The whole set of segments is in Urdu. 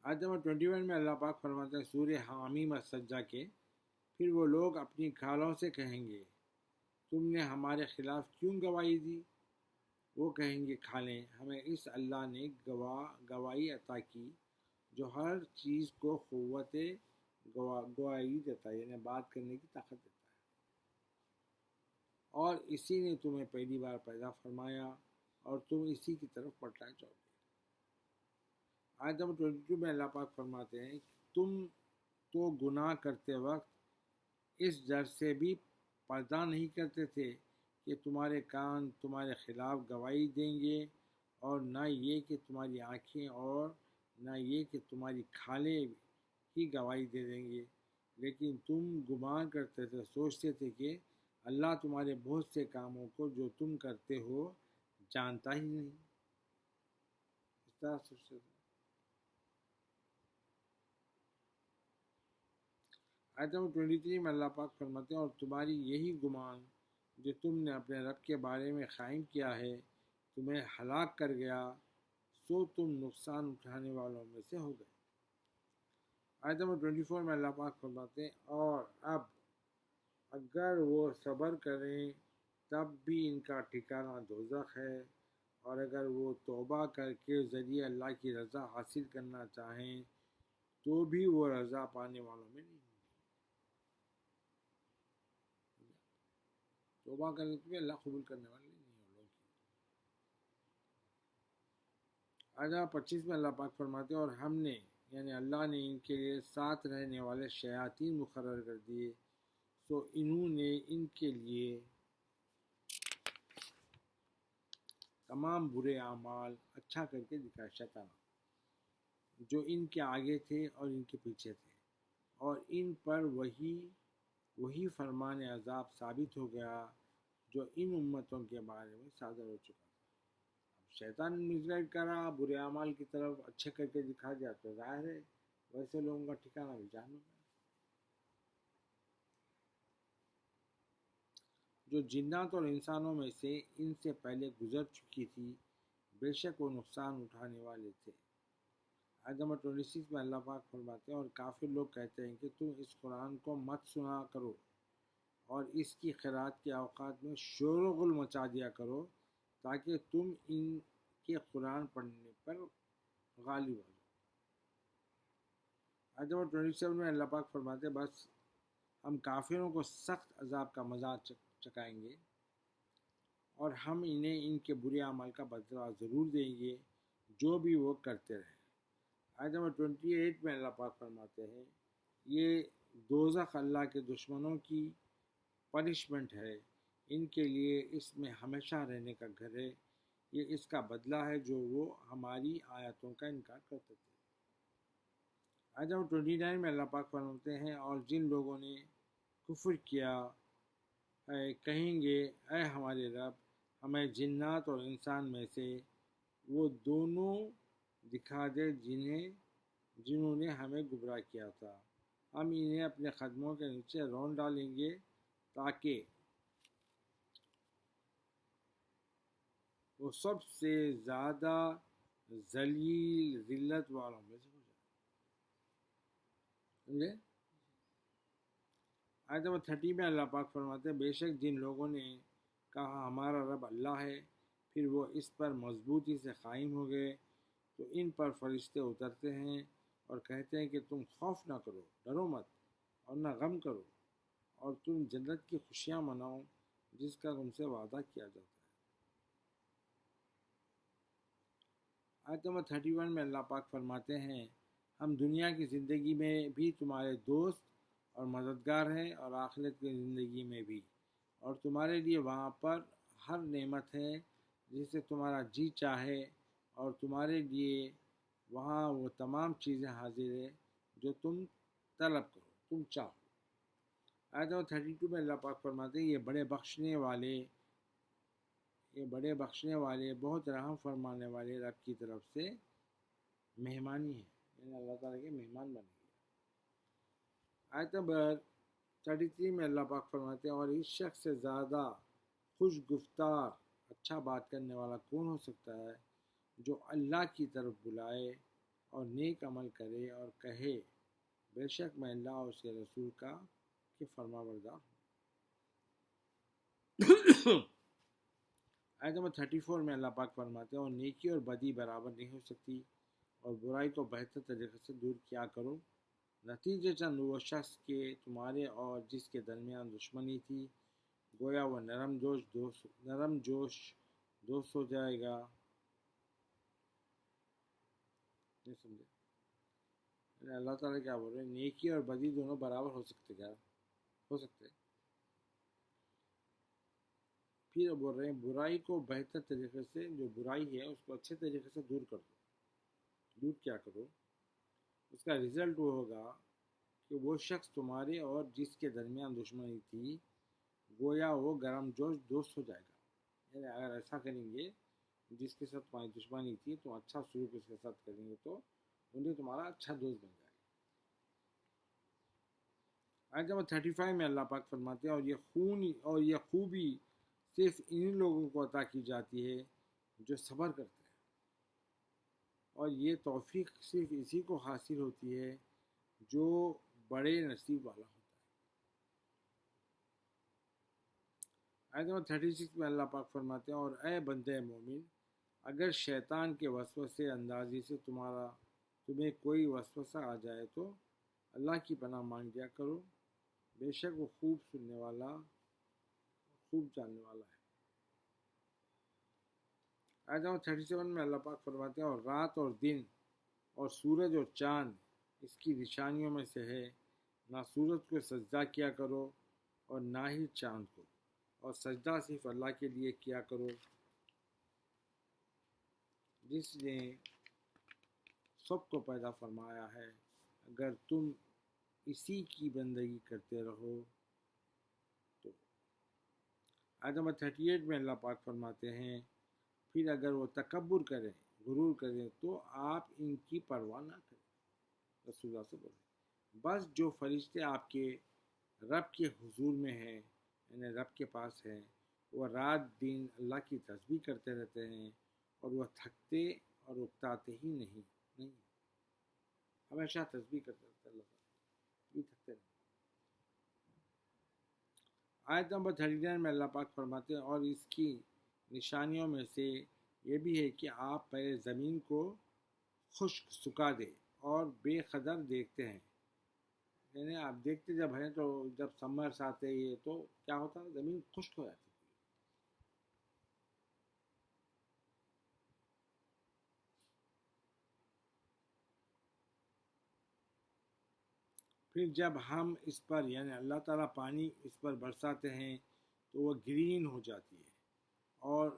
آیت نمبر 21 میں اللہ پاک فرماتے ہیں سورہ حامیم السجدہ کے، پھر وہ لوگ اپنی کھالوں سے کہیں گے تم نے ہمارے خلاف کیوں گواہی دی؟ وہ کہیں گے کھالیں ہمیں اس اللہ نے گواہی عطا کی جو ہر چیز کو قوت گواہی دیتا ہے، یعنی بات کرنے کی طاقت دیتا ہے، اور اسی نے تمہیں پہلی بار پیدا فرمایا اور تم اسی کی طرف پلٹائے جاؤ گے۔ آیت نمبر 22 میں اللہ پاک فرماتے ہیں تم تو گناہ کرتے وقت اس ڈر سے بھی پردہ نہیں کرتے تھے کہ تمہارے کان تمہارے خلاف گواہی دیں گے، اور نہ یہ کہ تمہاری آنکھیں، اور نہ یہ کہ تمہاری کھالیں ہی گواہی دے دیں گے، لیکن تم گمان کرتے تھے، سوچتے تھے کہ اللہ تمہارے بہت سے کاموں کو جو تم کرتے ہو جانتا ہی نہیں۔ اس طرح سوچتے تھے۔ آیت نمبر 23 میں اللہ پاک فرماتے ہیں اور تمہاری یہی گمان جو تم نے اپنے رب کے بارے میں قائم کیا ہے تمہیں ہلاک کر گیا، سو تم نقصان اٹھانے والوں میں سے ہو گئے۔ آیت نمبر 24 میں اللہ پاک فرماتے ہیں اور اب اگر وہ صبر کریں تب بھی ان کا ٹھکانہ دوزخ ہے، اور اگر وہ توبہ کر کے ذریعے اللہ کی رضا حاصل کرنا چاہیں تو بھی وہ رضا پانے والوں میں نہیں ہوں گے۔ توبہ کرنے تو بھی اللہ قبول کرنے والے نہیں ہیں لوگوں کی۔ آیت 25 میں اللہ پاک فرماتے ہیں اور ہم نے یعنی اللہ نے ان کے لیے ساتھ رہنے والے شیاطین مقرر کر دیے، سو انہوں نے ان کے لیے تمام برے اعمال اچھا کر کے دکھایا، شیطان جو ان کے آگے تھے اور ان کے پیچھے تھے، اور ان پر وہی فرمان عذاب ثابت ہو گیا جو ان امتوں کے بارے میں صادر ہو چکا تھا۔ اب شیطان مزگائڈ کرا، برے اعمال کی طرف اچھے کر کے دکھا دیا، تو ظاہر ہے ویسے لوگوں کا ٹھکانہ بھی جہنم ہے۔ جو جنات اور انسانوں میں سے ان سے پہلے گزر چکی تھی بے شک وہ نقصان اٹھانے والے تھے۔ آیت نمبر 26 میں اللہ پاک فرماتے ہیں اور کافر لوگ کہتے ہیں کہ تم اس قرآن کو مت سنا کرو اور اس کی قرأت کے اوقات میں شور و غل مچا دیا کرو تاکہ تم ان کے قرآن پڑھنے پر غالب ہو جاؤ۔ آیت نمبر 27 میں اللہ پاک فرماتے ہیں بس ہم کافروں کو سخت عذاب کا مزہ چکائیں گے اور ہم انہیں ان کے برے اعمال کا بدلہ ضرور دیں گے جو بھی وہ کرتے رہے۔ آیت نمبر 28 میں اللہ پاک فرماتے ہیں یہ دوزخ اللہ کے دشمنوں کی پنشمنٹ ہے، ان کے لیے اس میں ہمیشہ رہنے کا گھر ہے، یہ اس کا بدلہ ہے جو وہ ہماری آیتوں کا انکار کرتے تھے۔ آیت نمبر 29 میں اللہ پاک فرماتے ہیں اور جن لوگوں نے کفر کیا ہے کہیں گے اے ہمارے رب ہمیں جنات اور انسان میں سے وہ دونوں دکھا دے جنہوں نے ہمیں گمراہ کیا تھا، ہم انہیں اپنے قدموں کے نیچے رون ڈالیں گے تاکہ وہ سب سے زیادہ ذلیل ذلت والوں میں سے ہو جائے۔ سمجھے؟ آیت نمبر 30 میں اللہ پاک فرماتے ہیں بے شک جن لوگوں نے کہا ہمارا رب اللہ ہے پھر وہ اس پر مضبوطی سے قائم ہو گئے تو ان پر فرشتے اترتے ہیں اور کہتے ہیں کہ تم خوف نہ کرو، ڈرو مت اور نہ غم کرو، اور تم جنت کی خوشیاں مناؤ جس کا تم سے وعدہ کیا جاتا ہے۔ آیت نمبر 31 میں اللہ پاک فرماتے ہیں ہم دنیا کی زندگی میں بھی تمہارے دوست اور مددگار ہیں اور آخرت کی زندگی میں بھی، اور تمہارے لیے وہاں پر ہر نعمت ہے جسے تمہارا جی چاہے، اور تمہارے لیے وہاں وہ تمام چیزیں حاضر ہے جو تم طلب کرو، تم چاہو۔ آیت نمبر 32 میں اللہ پاک فرماتے ہیں یہ بڑے بخشنے والے بہت رحم فرمانے والے رب کی طرف سے مہمانی ہے، یعنی اللہ تعالیٰ کے مہمان بنے گے۔ آیت نمبر 33 میں اللہ پاک فرماتے ہیں اور اس شخص سے زیادہ خوش گفتار اچھا بات کرنے والا کون ہو سکتا ہے جو اللہ کی طرف بلائے اور نیک عمل کرے اور کہے بے شک میں اللہ اور اس کے رسول کا کہ فرما بردار ہوں۔ آیت نمبر 34 میں اللہ پاک فرماتے ہیں اور نیکی اور بدی برابر نہیں ہو سکتی اور برائی کو بہتر طریقے سے دور کیا کرو، نتیجہ چند وہ شخص کے تمہارے اور جس کے درمیان دشمنی تھی گویا وہ نرم جوش دوست ہو جائے گا۔ نہیں سمجھے؟ یعنی اللہ تعالیٰ کیا بول رہے ہیں؟ نیکی اور بدی دونوں برابر ہو سکتے، کیا ہو سکتے؟ پھر بول رہے ہیں برائی کو بہتر طریقے سے، جو برائی ہے اس کو اچھے طریقے سے دور کر دو۔ دور کیا کرو؟ اس کا رزلٹ وہ ہوگا کہ وہ شخص تمہارے اور جس کے درمیان دشمنی تھی گویا وہ گرم جوش دوست ہو جائے گا۔ یعنی اگر ایسا کریں گے، جس کے ساتھ تمہاری دشمنی تھی تم اچھا سلوک اس کے ساتھ کریں گے تو انہیں تمہارا اچھا دوست بن جائے گا۔ آیت نمبر 35 میں اللہ پاک فرماتے ہیں اور یہ خوبی صرف انہی لوگوں کو عطا کی جاتی ہے جو صبر کرتے ہیں، اور یہ توفیق صرف اسی کو حاصل ہوتی ہے جو بڑے نصیب والا ہوتا ہے۔ آیت نمبر 36 میں اللہ پاک فرماتے ہیں اور اے بندے مومن، اگر شیطان کے وسوسے اندازی سے تمہیں کوئی وسوسہ آ جائے تو اللہ کی پناہ مانگ لیا کرو، بے شک وہ خوب سننے والا خوب جاننے والا ہے۔ آیت نمبر 37 میں اللہ پاک فرماتے ہیں اور رات اور دن اور سورج اور چاند اس کی نشانیوں میں سے ہے، نہ سورج کو سجدہ کیا کرو اور نہ ہی چاند کو، اور سجدہ صرف اللہ کے لیے کیا کرو جس نے سب کو پیدا فرمایا ہے، اگر تم اسی کی بندگی کرتے رہو تو۔ آیت نمبر 38 میں اللہ پاک فرماتے ہیں پھر اگر وہ تکبر کریں، غرور کریں تو آپ ان کی پرواہ نہ کریں۔ رسول اللہ سے بولیں بس جو فرشتے آپ کے رب کے حضور میں ہیں، یعنی رب کے پاس ہیں، وہ رات دن اللہ کی تسبیح کرتے رہتے ہیں اور وہ تھکتے اور اکتاتے ہی نہیں، ہمیشہ تسبیح کرتے رہتے اللہ تعالیٰ، بھی تھکتے نہیں۔ آیت نمبر 39 میں اللہ پاک فرماتے ہیں اور اس کی نشانیوں میں سے یہ بھی ہے کہ آپ پہلے زمین کو خشک سکھا دے اور بے قدر دیکھتے ہیں، یعنی آپ دیکھتے جب ہیں تو جب سمرس آتے ہیں تو کیا ہوتا ہے، زمین خشک ہو جاتی ہے۔ پھر جب ہم اس پر یعنی اللہ تعالیٰ پانی اس پر برساتے ہیں تو وہ گرین ہو جاتی ہے اور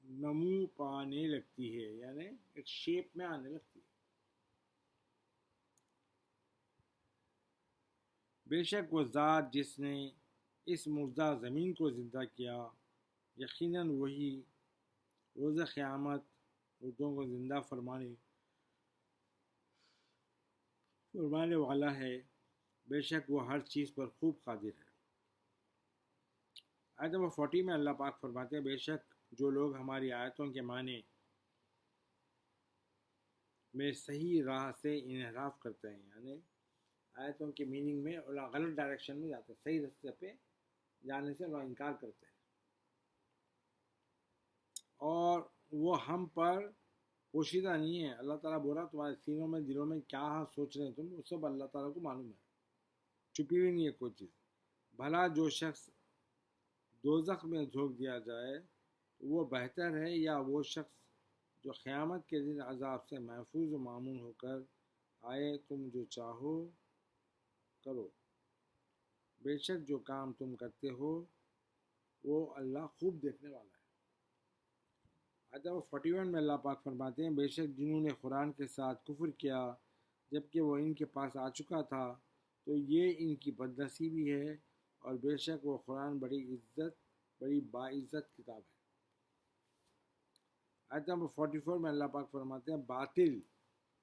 نمو پانے لگتی ہے، یعنی ایک شیپ میں آنے لگتی ہے۔ بے شک وہ ذات جس نے اس مردہ زمین کو زندہ کیا، یقیناً وہی روز قیامت مردوں کو زندہ فرمانے والا ہے، بے شک وہ ہر چیز پر خوب قادر ہے۔ آیت نمبر 40 میں اللہ پاک فرماتے ہیں بے شک جو لوگ ہماری آیتوں کے معنی میں صحیح راہ سے انحراف کرتے ہیں، یعنی آیتوں کے میننگ میں غلط ڈائریکشن میں جاتے ہیں، صحیح راستے پہ جانے سے وہ انکار کرتے ہیں، اور وہ ہم پر پوشیدہ نہیں ہے۔ اللہ تعالیٰ بول رہا تمہارے سینوں میں دلوں میں کیا سوچ رہے ہیں تم، وہ سب اللہ تعالیٰ کو معلوم ہے، چھپی ہوئی نہیں ہے کوئی چیز۔ بھلا جو شخص دوزخ میں جھونک دیا جائے تو وہ بہتر ہے یا وہ شخص جو قیامت کے دن عذاب سے محفوظ و معمون ہو کر آئے، تم جو چاہو کرو، بے شک جو کام تم کرتے ہو وہ اللہ خوب دیکھنے والا ہے۔ آیت 41 میں اللہ پاک فرماتے ہیں بے شک جنہوں نے قرآن کے ساتھ کفر کیا جبکہ وہ ان کے پاس آ چکا تھا تو یہ ان کی بدنصیبی ہے، اور بے شک وہ قرآن بڑی باعزت کتاب ہے۔ آیت نمبر 44 میں اللہ پاک فرماتے ہیں باطل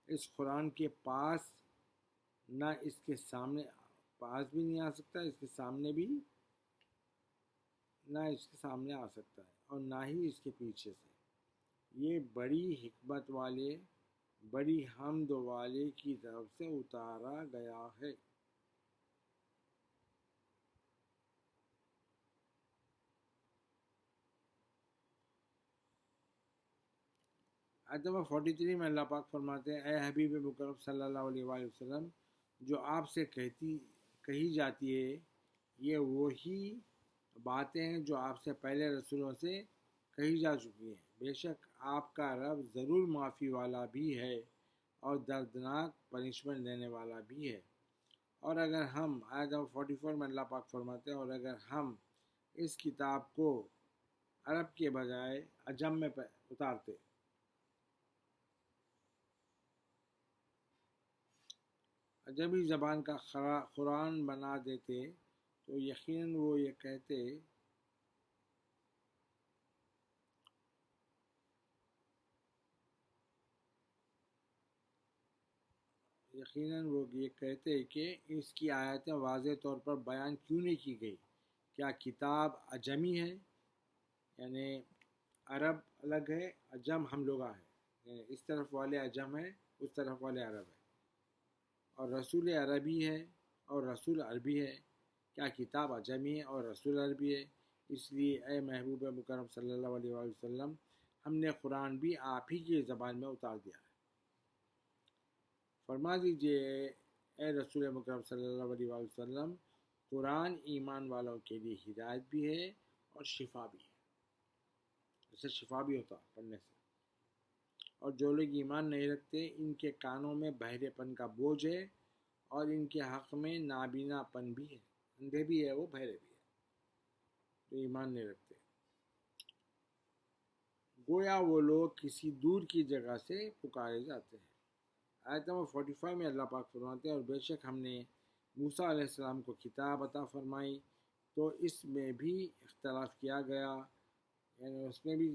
اس قرآن کے پاس نہ اس کے سامنے پاس بھی نہیں آ سکتا، اس کے سامنے بھی نہ اس کے سامنے آ سکتا ہے اور نہ ہی اس کے پیچھے سے، یہ بڑی حکمت والے بڑی حمد والے کی طرف سے اتارا گیا ہے۔ آیت نمبر 43 میں اللہ پاک فرماتے ہیں، اے حبیب مکرم صلی اللہ علیہ وآلہ وسلم، جو آپ سے کہی جاتی ہے یہ وہی باتیں ہیں جو آپ سے پہلے رسولوں سے کہی جا چکی ہیں۔ بے شک آپ کا رب ضرور معافی والا بھی ہے اور دردناک پنشمنٹ دینے والا بھی ہے۔ اور اگر ہم آیت نمبر 44 میں اللہ پاک فرماتے ہیں، اور اگر ہم اس کتاب کو عرب کے بجائے عجم میں اتارتے، عجمی زبان کا قرآن بنا دیتے، تو یقیناً وہ یہ کہتے کہ اس کی آیتیں واضح طور پر بیان کیوں نہیں کی گئی؟ کیا کتاب عجمی ہے؟ یعنی عرب الگ ہے، عجم ہم لوگ ہیں، یعنی اس طرف والے عجم ہے، اس طرف والے عرب ہے، اور رسول عربی ہے اور رسول عربی ہے۔ کیا کتاب عجمی ہے اور رسول عربی ہے؟ اس لیے اے محبوب مکرم صلی اللہ علیہ وآلہ وسلم، ہم نے قرآن بھی آپ ہی کی زبان میں اتار دیا ہے۔ فرما دیجئے اے رسول مکرم صلی اللہ علیہ وآلہ وسلم، قرآن ایمان والوں کے لیے ہدایت بھی ہے اور شفا بھی ہے، اسے شفا بھی ہوتا پڑھنے سے۔ اور جو لوگ ایمان نہیں رکھتے ان کے کانوں میں بہرے پن کا بوجھ ہے اور ان کے حق میں نابینا پن بھی ہے، اندھے بھی ہے وہ، بہرے بھی ہے، جو ایمان نہیں رکھتے۔ گویا وہ لوگ کسی دور کی جگہ سے پکارے جاتے ہیں۔ آیت نمبر 45 میں اللہ پاک فرماتے ہیں، اور بے شک ہم نے موسیٰ علیہ السلام کو کتاب عطا فرمائی تو اس میں بھی اختلاف کیا گیا، یعنی اس میں بھی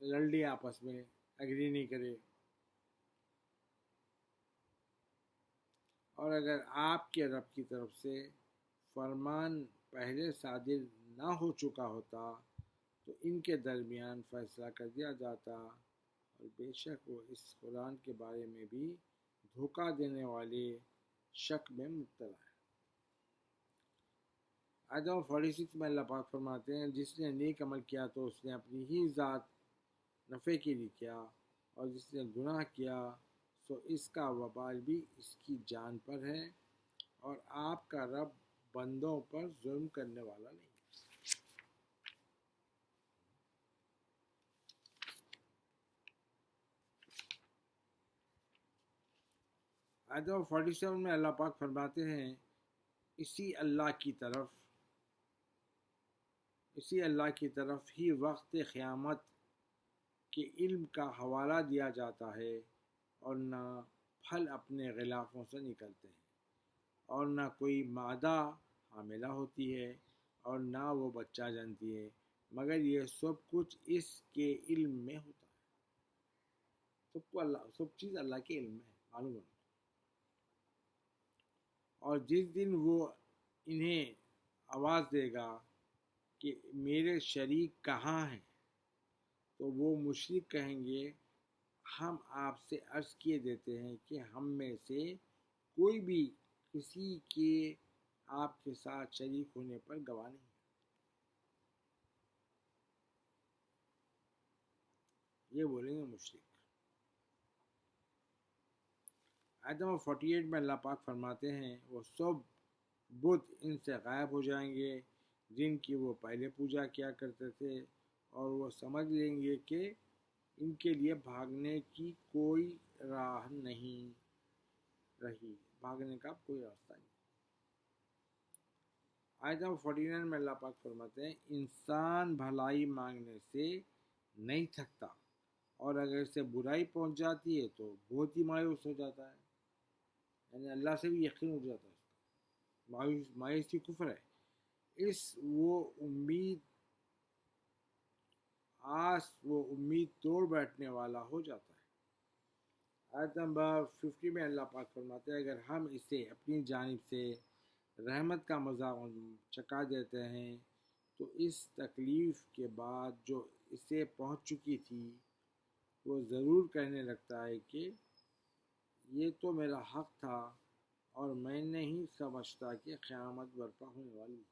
لڑ لیا آپس میں، ایگری نہیں کرے۔ اور اگر آپ کے رب کی طرف سے فرمان پہلے صادر نہ ہو چکا ہوتا تو ان کے درمیان فیصلہ کر دیا جاتا، اور بے شک وہ اس قرآن کے بارے میں بھی دھوکہ دینے والے شک میں مبتلا ہے۔ آیت نمبر 46 میں اللہ پاک فرماتے ہیں، جس نے نیک عمل کیا تو اس نے اپنی ہی ذات نفع کے لیے کیا، اور جس نے گناہ کیا سو اس کا وبال بھی اس کی جان پر ہے، اور آپ کا رب بندوں پر ظلم کرنے والا نہیں۔ آیت نمبر 47 میں اللہ پاک فرماتے ہیں، اسی اللہ کی طرف ہی وقت قیامت کے علم کا حوالہ دیا جاتا ہے، اور نہ پھل اپنے غلافوں سے نکلتے ہیں، اور نہ کوئی مادہ حاملہ ہوتی ہے، اور نہ وہ بچہ جنتی ہے، مگر یہ سب کچھ اس کے علم میں ہوتا ہے۔ سب چیز اللہ کے علم میں ہے، معلوم ہے۔ اور جس دن وہ انہیں آواز دے گا کہ میرے شریک کہاں ہیں، تو وہ مشرک کہیں گے، ہم آپ سے عرض کیے دیتے ہیں کہ ہم میں سے کوئی بھی کسی کے آپ کے ساتھ شریک ہونے پر گواہ نہیں ہے۔ یہ بولیں گے مشرک۔ آیت نمبر 48 میں اللہ پاک فرماتے ہیں، وہ سب بت ان سے غائب ہو جائیں گے جن کی وہ پہلے پوجا کیا کرتے تھے، اور وہ سمجھ لیں گے کہ ان کے لیے بھاگنے کی کوئی راہ نہیں رہی، بھاگنے کا کوئی راستہ نہیں۔ آیت نمبر 49 میں اللہ پاک فرماتے ہیں، انسان بھلائی مانگنے سے نہیں تھکتا، اور اگر اسے برائی پہنچ جاتی ہے تو بہت ہی مایوس ہو جاتا ہے، یعنی اللہ سے بھی یقین اٹھ جاتا ہے اس کا، مایوسی کفر ہے۔ وہ امید توڑ بیٹھنے والا ہو جاتا ہے۔ آیت نمبر 50 میں اللہ پاک فرماتے ہیں، اگر ہم اسے اپنی جانب سے رحمت کا مذاق چکھا دیتے ہیں تو اس تکلیف کے بعد جو اسے پہنچ چکی تھی وہ ضرور کہنے لگتا ہے کہ یہ تو میرا حق تھا اور میں نہیں سمجھتا کہ قیامت برپا ہونے والی ہے۔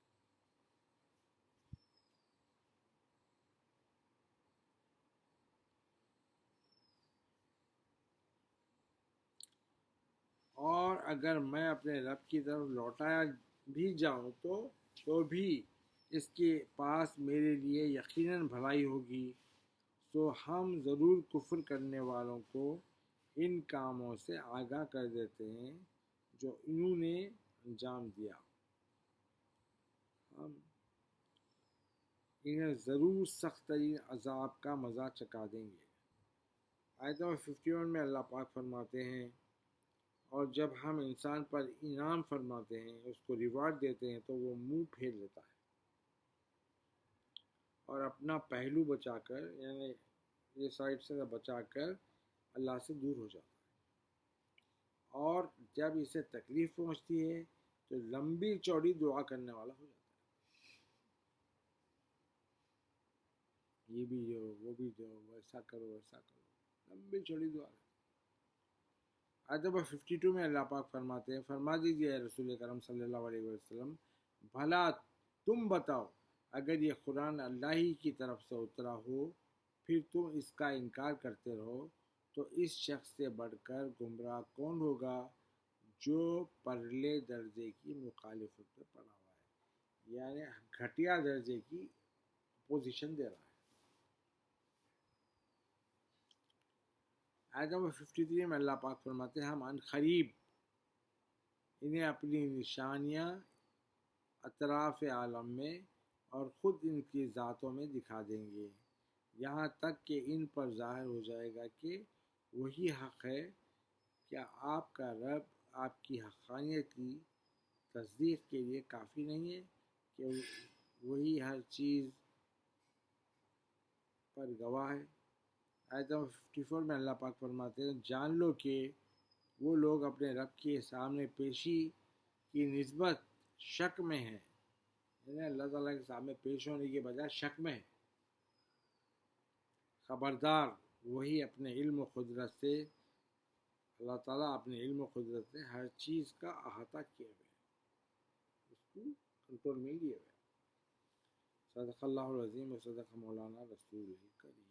اور اگر میں اپنے رب کی طرف لوٹایا بھی جاؤں تو بھی اس کے پاس میرے لیے یقیناً بھلائی ہوگی۔ تو ہم ضرور کفر کرنے والوں کو ان کاموں سے آگاہ کر دیتے ہیں جو انہوں نے انجام دیا۔ ہم انہیں ضرور سخت ترین عذاب کا مزہ چکھا دیں گے۔ آیت نمبر 51 میں اللہ پاک فرماتے ہیں، اور جب ہم انسان پر انعام فرماتے ہیں، اس کو ریوارڈ دیتے ہیں، تو وہ منہ پھیر لیتا ہے اور اپنا پہلو بچا کر، یعنی یہ سائڈ سے بچا کر اللہ سے دور ہو جاتا ہے، اور جب اسے تکلیف پہنچتی ہے تو لمبی چوڑی دعا کرنے والا ہو جاتا ہے، یہ بھی دو، وہ بھی دو، ویسا کرو ویسا کرو، لمبی چوڑی دعا۔ آیت نمبر 52 میں اللہ پاک فرماتے ہیں، فرما دیجیے اے رسول کرم صلی اللہ علیہ وسلم، بھلا تم بتاؤ اگر یہ قرآن اللہ ہی کی طرف سے اترا ہو پھر تم اس کا انکار کرتے رہو تو اس شخص سے بڑھ کر گمراہ کون ہوگا جو پرلے درجے کی مخالفت میں پڑا ہوا ہے، یعنی گھٹیا درجے کی پوزیشن دے رہا ہے۔ آیت نمبر 53 میں اللہ پاک فرماتے ہیں، ہم ان قریب انہیں اپنی نشانیاں اطراف عالم میں اور خود ان کی ذاتوں میں دکھا دیں گے، یہاں تک کہ ان پر ظاہر ہو جائے گا کہ وہی حق ہے۔ کیا آپ کا رب آپ کی حقانیت کی تصدیق کے لیے کافی نہیں ہے کہ وہی ہر چیز پر گواہ ہے؟ آیت نمبر 54 میں اللہ پاک فرماتے ہیں، جان لو کہ وہ لوگ اپنے رب کے سامنے پیشی کی نسبت شک میں ہیں، یعنی اللہ تعالیٰ کے سامنے پیش ہونے کے بجائے شک میں ہے۔ خبردار، وہی اپنے علم و قدرت سے، اللہ تعالیٰ اپنے علم و قدرت سے ہر چیز کا احاطہ کیے ہوئے ہے، اس کو کنٹرول میں لیے ہوئے ہے۔ صدق اللہ العظیم و صدق مولانا رسول الکریم۔